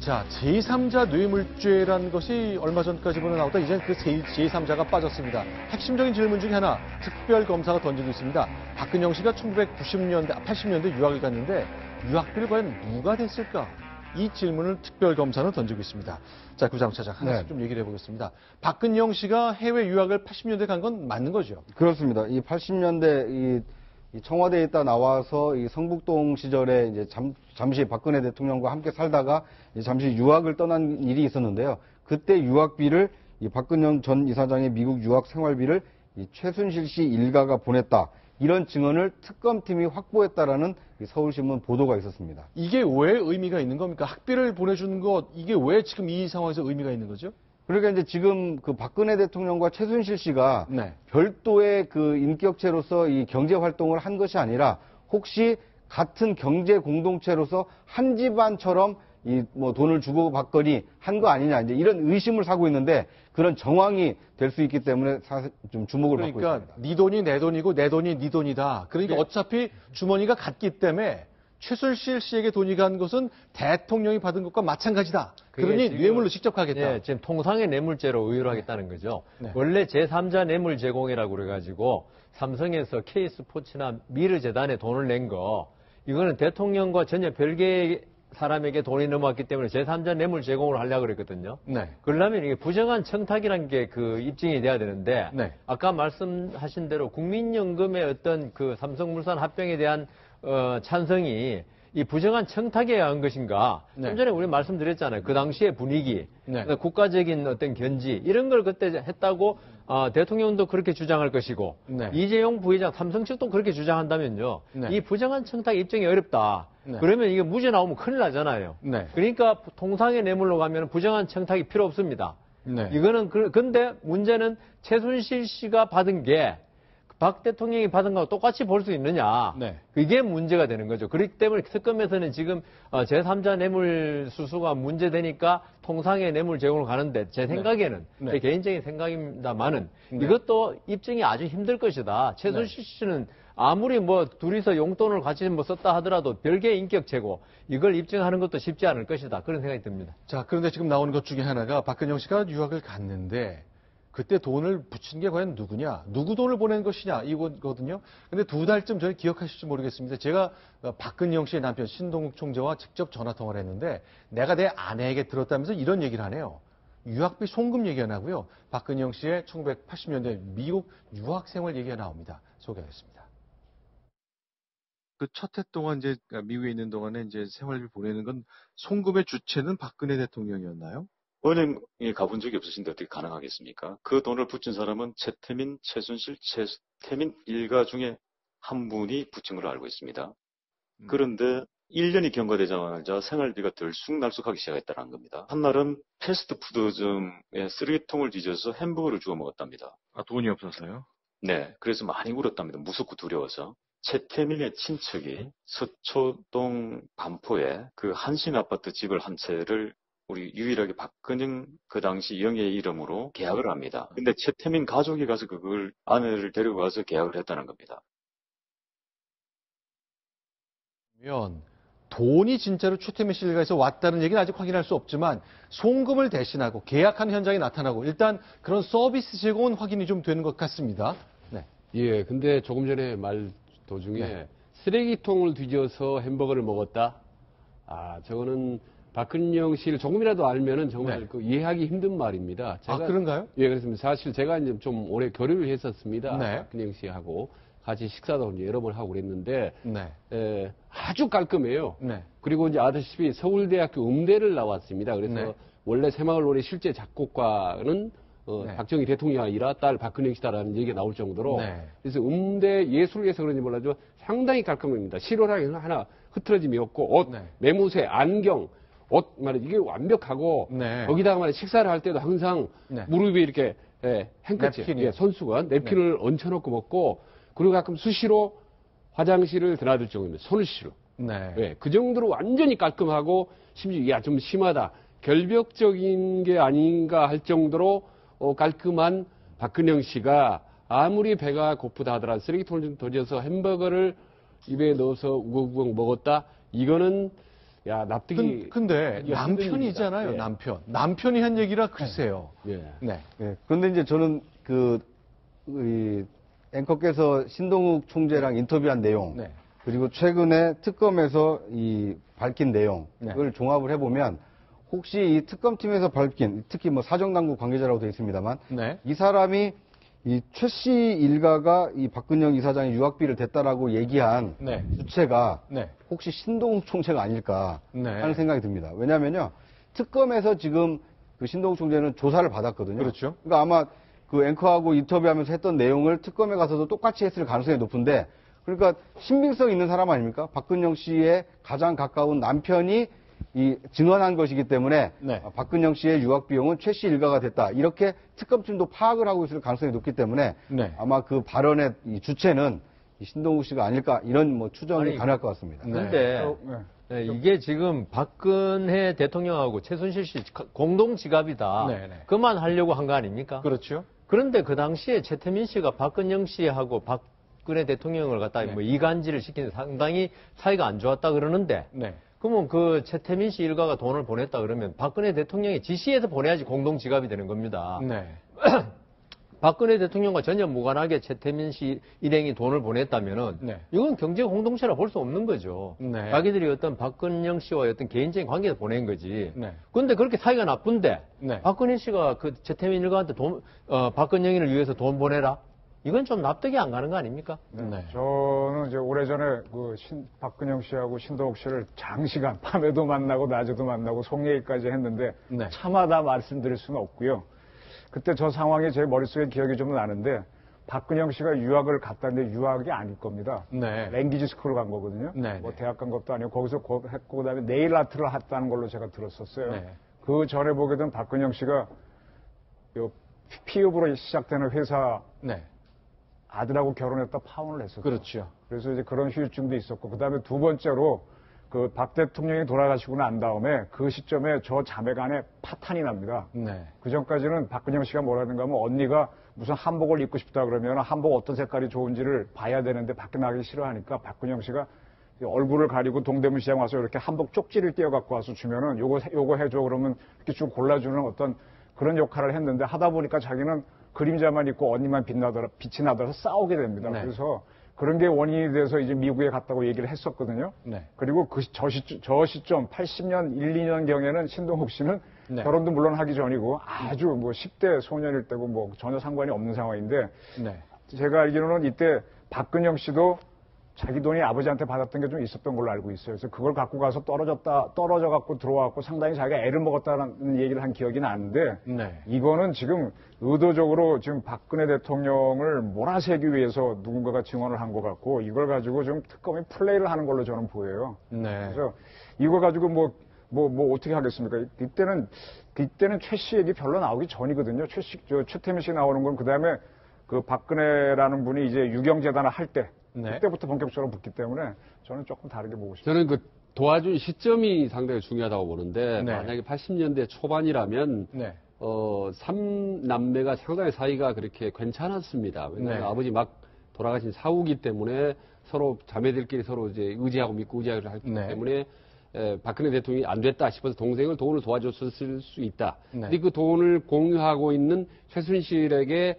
자, 제3자 뇌물죄라는 것이 얼마 전까지는 나오다 이제 그 제3자가 빠졌습니다. 핵심적인 질문 중에 하나, 특별검사가 던지고 있습니다. 박근영 씨가 1990년대, 80년대 유학을 갔는데 유학비를 과연 누가 냈을까? 이 질문을 특별검사는 던지고 있습니다. 자, 구장차장 하나씩 좀 얘기를 해보겠습니다. 박근영 씨가 해외 유학을 80년대 간 건 맞는 거죠? 그렇습니다. 이 80년대 이 청와대에 있다 나와서 이 성북동 시절에 이제 잠시 박근혜 대통령과 함께 살다가 잠시 유학을 떠난 일이 있었는데요. 그때 유학비를 이 박근영 전 이사장의 미국 유학 생활비를 이 최순실 씨 일가가 보냈다. 이런 증언을 특검팀이 확보했다라는 서울신문 보도가 있었습니다. 이게 왜 의미가 있는 겁니까? 학비를 보내주는 것, 이게 왜 지금 이 상황에서 의미가 있는 거죠? 그러니까 이제 지금 그 박근혜 대통령과 최순실 씨가 별도의 그 인격체로서 이 경제 활동을 한 것이 아니라 혹시 같은 경제 공동체로서 한 집안처럼 이 뭐 돈을 주고 받거니 한 거 아니냐 이제 이런 의심을 사고 있는데 그런 정황이 될 수 있기 때문에 사실 좀 주목을 받고 있습니다. 그러니까 네 돈이 내 돈이고 내 돈이 네 돈이다. 그러니까 어차피 주머니가 같기 때문에 최순실 씨에게 돈이 간 것은 대통령이 받은 것과 마찬가지다. 그러니 뇌물로 직접 가겠다. 네, 지금 통상의 뇌물죄로 의율하겠다는 거죠. 원래 제3자 뇌물 제공이라고 그래가지고 삼성에서 K스포츠나 미르재단에 돈을 낸 거 이거는 대통령과 전혀 별개의 사람에게 돈이 넘어왔기 때문에 제3자 뇌물 제공을 하려고 그랬거든요. 그러려면 이게 부정한 청탁이라는 게 그 입증이 돼야 되는데 아까 말씀하신 대로 국민연금의 어떤 그 삼성물산 합병에 대한 찬성이 이 부정한 청탁에 의한 것인가? 좀 전에 우리 말씀드렸잖아요. 그 당시의 분위기, 국가적인 어떤 견지 이런 걸 그때 했다고 대통령도 그렇게 주장할 것이고 이재용 부회장 삼성 측도 그렇게 주장한다면요. 이 부정한 청탁 입증이 어렵다. 그러면 이게 무죄 나오면 큰일 나잖아요. 그러니까 통상의 뇌물로 가면 부정한 청탁이 필요 없습니다. 이거는 근데 문제는 최순실 씨가 받은 게 박 대통령이 받은 거하고 똑같이 볼 수 있느냐. 그게 문제가 되는 거죠. 그렇기 때문에 특검에서는 지금 제3자 뇌물 수수가 문제되니까 통상의 뇌물 제공을 가는데 제 생각에는 제 개인적인 생각입니다만은 이것도 입증이 아주 힘들 것이다. 최순실 씨는 아무리 뭐 둘이서 용돈을 같이 뭐 썼다 하더라도 별개의 인격체고 이걸 입증하는 것도 쉽지 않을 것이다. 그런 생각이 듭니다. 자, 그런데 지금 나오는 것 중에 하나가 박근영 씨가 유학을 갔는데 그때 돈을 붙인 게 과연 누구냐? 누구 돈을 보낸 것이냐? 이거거든요. 근데 2달쯤 전에 기억하실지 모르겠습니다. 제가 박근영 씨의 남편 신동욱 총재와 직접 전화통화를 했는데 내가 내 아내에게 들었다면서 이런 얘기를 하네요. 유학비 송금 얘기가 나고요. 박근영 씨의 1980년대 미국 유학 생활 얘기가 나옵니다. 소개하겠습니다. 그 첫 해 동안 이제 미국에 있는 동안에 이제 생활비 보내는 건 송금의 주체는 박근혜 대통령이었나요? 은행에 가본 적이 없으신데 어떻게 가능하겠습니까? 그 돈을 붙인 사람은 최태민, 최순실, 최태민 일가 중에 한 분이 붙인 걸로 알고 있습니다. 그런데 1년이 경과되자마자 생활비가 들쑥날쑥하기 시작했다는 겁니다. 한날은 패스트푸드점에 쓰레기통을 뒤져서 햄버거를 주워 먹었답니다. 아, 돈이 없어서요? 네, 그래서 많이 울었답니다. 무섭고 두려워서. 최태민의 친척이 서초동 반포에 그 한신 아파트 집을 한 채를 우리 유일하게 박근영 그 당시 영예의 이름으로 계약을 합니다. 근데 최태민 가족이 가서 그걸 아내를 데리고 가서 계약을 했다는 겁니다. 그러면 돈이 진짜로 최태민 씨 일가에서 왔다는 얘기는 아직 확인할 수 없지만 송금을 대신하고 계약하는 현장이 나타나고 일단 그런 서비스 제공은 확인이 좀 되는 것 같습니다. 예, 근데 조금 전에 말 도중에 쓰레기통을 뒤져서 햄버거를 먹었다? 저거는 박근영 씨를 조금이라도 알면은 정말 그 이해하기 힘든 말입니다. 제가, 그런가요? 예, 그렇습니다. 사실 제가 이제 좀 오래 교류를 했었습니다. 박근영 씨하고 같이 식사도 이제 여러 번 하고 그랬는데, 아주 깔끔해요. 그리고 이제 아시다시피 서울대학교 음대를 나왔습니다. 그래서 원래 새마을 노래 실제 작곡가는 박정희 대통령이 아니라 딸 박근영 씨다라는 얘기가 나올 정도로 그래서 음대 예술에서 그런지 몰라도 상당히 깔끔합니다. 실오라기 하나 흐트러짐이 없고 옷, 매무새, 안경, 옷 말이야 이게 완벽하고 거기다가 말이야 식사를 할 때도 항상 무릎에 이렇게 행커치, 손수건, 냅킨을 얹혀놓고 먹고 그리고 가끔 수시로 화장실을 드나들 정도입니다. 손을 씻으러. 그 정도로 완전히 깔끔하고 심지어 좀 심하다. 결벽적인 게 아닌가 할 정도로 깔끔한 박근영 씨가 아무리 배가 고프다 하더라도 쓰레기통을 좀 던져서 햄버거를 입에 넣어서 우걱우걱 먹었다. 이거는 야, 납득이. 근데 남편이잖아요, 예. 남편이 한 얘기라 글쎄요. 예. 네. 네. 그런데 이제 저는 이 앵커께서 신동욱 총재랑 인터뷰한 내용, 네. 그리고 최근에 특검에서 이 밝힌 내용을 네. 종합을 해보면 혹시 이 특검팀에서 밝힌, 특히 뭐 사정당국 관계자라고 되어 있습니다만, 네. 이 사람이 이 최 씨 일가가 이 박근영 이사장의 유학비를 댔다라고 얘기한 네. 주체가 네. 혹시 신동욱 총재가 아닐까 네. 하는 생각이 듭니다. 왜냐면요, 특검에서 지금 그 신동욱 총재는 조사를 받았거든요. 그렇죠. 그러니까 아마 그 앵커하고 인터뷰하면서 했던 내용을 특검에 가서도 똑같이 했을 가능성이 높은데, 그러니까 신빙성 있는 사람 아닙니까? 박근영 씨의 가장 가까운 남편이 이 증언한 것이기 때문에 네. 박근영 씨의 유학 비용은 최 씨 일가가 됐다. 이렇게 특검팀도 파악을 하고 있을 가능성이 높기 때문에 네. 아마 그 발언의 이 주체는 이 신동욱 씨가 아닐까 이런 뭐 추정이 가능할 것 같습니다. 근데 네, 이게 지금 박근혜 대통령하고 최순실 씨 공동 지갑이다. 네, 네. 그만 하려고 한 거 아닙니까? 그렇죠. 그런데 그 당시에 최태민 씨가 박근영 씨하고 박근혜 대통령을 갖다 네. 뭐 이간질을 시키는 상당히 사이가 안 좋았다 그러는데 네. 그러면 그 최태민 씨 일가가 돈을 보냈다 그러면 박근혜 대통령이 지시해서 보내야지 공동 지갑이 되는 겁니다. 네. 박근혜 대통령과 전혀 무관하게 최태민 씨 일행이 돈을 보냈다면은 네. 이건 경제 공동체라 볼 수 없는 거죠. 네. 자기들이 어떤 박근영 씨와 어떤 개인적인 관계에서 보낸 거지. 네. 그런데 그렇게 사이가 나쁜데 네. 박근혜 씨가 그 최태민 일가한테 박근영이를 위해서 돈 보내라? 이건 좀 납득이 안 가는 거 아닙니까? 네. 저는 이제 오래전에 박근영 씨하고 신동욱 씨를 장시간 밤에도 만나고 낮에도 만나고 속얘기까지 했는데 네. 차마 다 말씀드릴 수는 없고요. 그때 저 상황이 제 머릿속에 기억이 좀 나는데 박근영 씨가 유학을 갔다는데 유학이 아닐 겁니다. 네. 랭귀지 스쿨을 간 거거든요. 네, 뭐 네. 대학 간 것도 아니고 거기서 했고 그다음에 네일 아트를 했다는 걸로 제가 들었었어요. 네. 그 전에 보게 된 박근영 씨가 요 피읍으로 시작되는 회사 네. 아들하고 결혼했다 파혼을 했었죠. 그렇죠. 그래서 이제 그런 후유증도 있었고, 그 다음에 두 번째로 그 박 대통령이 돌아가시고 난 다음에 그 시점에 저 자매 간에 파탄이 납니다. 네. 그 전까지는 박근영 씨가 뭐라든가 하면 언니가 무슨 한복을 입고 싶다 그러면 한복 어떤 색깔이 좋은지를 봐야 되는데 밖에 나가기 싫어하니까 박근영 씨가 얼굴을 가리고 동대문 시장 와서 이렇게 한복 쪽지를 띄어갖고 와서 주면은 요거 해줘 그러면 이렇게 쭉 골라주는 어떤 그런 역할을 했는데 하다 보니까 자기는 그림자만 있고 언니만 빛이 나더라 싸우게 됩니다. 네. 그래서 그런 게 원인이 돼서 이제 미국에 갔다고 얘기를 했었거든요. 네. 그리고 저 시점 80년 1, 2년 경에는 신동욱 씨는 네. 결혼도 물론 하기 전이고 아주 뭐 10대 소년일 때고 뭐 전혀 상관이 없는 상황인데 네. 제가 알기로는 이때 박근영 씨도 자기 돈이 아버지한테 받았던 게 좀 있었던 걸로 알고 있어요. 그래서 그걸 갖고 가서 떨어져 갖고 들어와갖고 상당히 자기가 애를 먹었다는 얘기를 한 기억이 나는데 네. 이거는 지금 의도적으로 지금 박근혜 대통령을 몰아세기 위해서 누군가가 증언을 한 것 같고 이걸 가지고 좀 특검이 플레이를 하는 걸로 저는 보여요. 네. 그래서 이거 가지고 뭐 어떻게 하겠습니까? 그때는 최 씨 얘기 별로 나오기 전이거든요. 최태민 씨 나오는 건 그다음에 그 박근혜라는 분이 이제 유경재단을 할 때 네. 그때부터 본격적으로 붙기 때문에 저는 조금 다르게 보고 싶습니다. 저는 그 도와준 시점이 상당히 중요하다고 보는데 네. 만약에 80년대 초반이라면 네. 삼남매가 상당히 사이가 그렇게 괜찮았습니다. 왜냐하면 네. 아버지 막 돌아가신 사후기 때문에 서로 자매들끼리 서로 이제 의지하고 믿고 의지하고 했기 네. 때문에 박근혜 대통령이 안 됐다 싶어서 동생을 돈을 도와줬을 수 있다. 네. 근데 그 돈을 공유하고 있는 최순실에게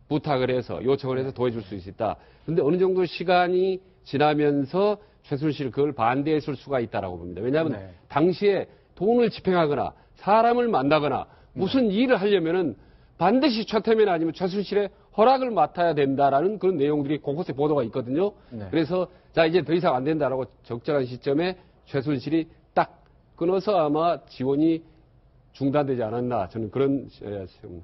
부탁을 해서 요청을 해서 도와줄 수 있다. 그런데 어느 정도 시간이 지나면서 최순실 그걸 반대했을 수가 있다라고 봅니다. 왜냐하면 네. 당시에 돈을 집행하거나 사람을 만나거나 무슨 일을 하려면은 반드시 최태민 아니면 최순실의 허락을 맡아야 된다라는 그런 내용들이 곳곳에 보도가 있거든요. 네. 그래서 자 이제 더 이상 안 된다라고 적절한 시점에 최순실이 딱 끊어서 아마 지원이 중단되지 않았나 저는 그런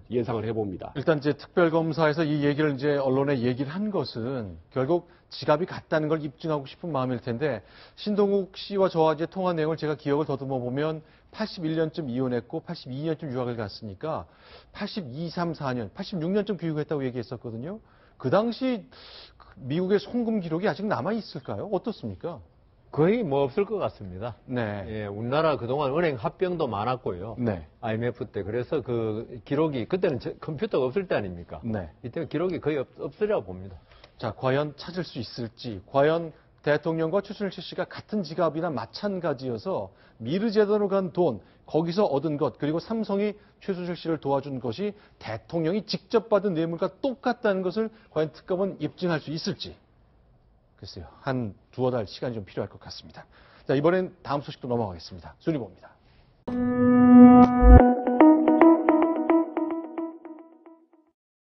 예상을 해봅니다. 일단 이제 특별검사에서 이 얘기를 이제 언론에 얘기를 한 것은 결국 지갑이 같다는 걸 입증하고 싶은 마음일 텐데 신동욱 씨와 저와 이제 통화 내용을 제가 기억을 더듬어 보면 81년쯤 이혼했고 82년쯤 유학을 갔으니까 82, 3, 4년, 86년쯤 귀국했다고 얘기했었거든요. 그 당시 미국의 송금 기록이 아직 남아 있을까요? 어떻습니까? 거의 뭐 없을 것 같습니다. 네. 예, 우리나라 그동안 은행 합병도 많았고요. 네. IMF 때. 그래서 그 기록이, 그때는 컴퓨터가 없을 때 아닙니까? 네. 이때는 기록이 거의 없으리라고 봅니다. 자, 과연 찾을 수 있을지, 과연 대통령과 최순실 씨가 같은 지갑이나 마찬가지여서 미르 재단으로 간 돈, 거기서 얻은 것, 그리고 삼성이 최순실 씨를 도와준 것이 대통령이 직접 받은 뇌물과 똑같다는 것을 과연 특검은 입증할 수 있을지. 글쎄요. 한 두어 달 시간이 좀 필요할 것 같습니다. 자, 이번엔 다음 소식도 넘어가겠습니다. 순위봅니다.